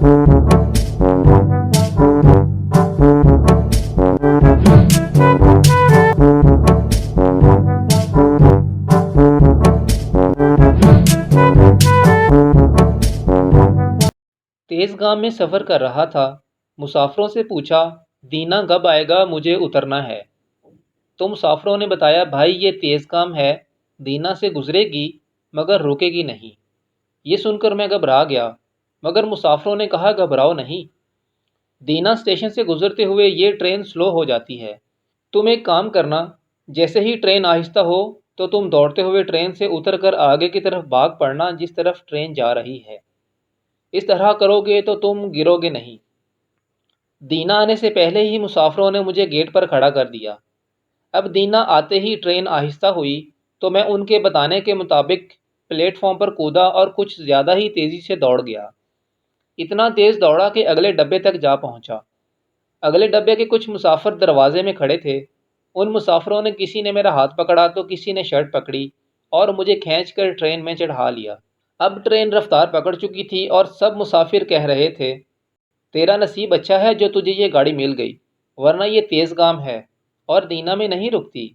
تیز گام میں سفر کر رہا تھا، مسافروں سے پوچھا، دینا کب آئے گا، مجھے اترنا ہے۔ تو مسافروں نے بتایا، بھائی یہ تیز گام ہے، دینا سے گزرے گی مگر رکے گی نہیں۔ یہ سن کر میں گھبرا گیا، مگر مسافروں نے کہا گھبراؤ نہیں، دینا اسٹیشن سے گزرتے ہوئے یہ ٹرین سلو ہو جاتی ہے۔ تم ایک کام کرنا، جیسے ہی ٹرین آہستہ ہو تو تم دوڑتے ہوئے ٹرین سے اتر کر آگے کی طرف بھاگ پڑنا جس طرف ٹرین جا رہی ہے۔ اس طرح کرو گے تو تم گرو گے نہیں۔ دینا آنے سے پہلے ہی مسافروں نے مجھے گیٹ پر کھڑا کر دیا۔ اب دینا آتے ہی ٹرین آہستہ ہوئی تو میں ان کے بتانے کے مطابق پلیٹ فارم پر کودا اور کچھ زیادہ ہی تیزی سے دوڑ گیا۔ اتنا تیز دوڑا کہ اگلے ڈبے تک جا پہنچا۔ اگلے ڈبے کے کچھ مسافر دروازے میں کھڑے تھے۔ ان مسافروں نے کسی نے میرا ہاتھ پکڑا تو کسی نے شرٹ پکڑی اور مجھے کھینچ کر ٹرین میں چڑھا لیا۔ اب ٹرین رفتار پکڑ چکی تھی اور سب مسافر کہہ رہے تھے، تیرا نصیب اچھا ہے جو تجھے یہ گاڑی مل گئی، ورنہ یہ تیز گام ہے اور دینا میں نہیں رکتی۔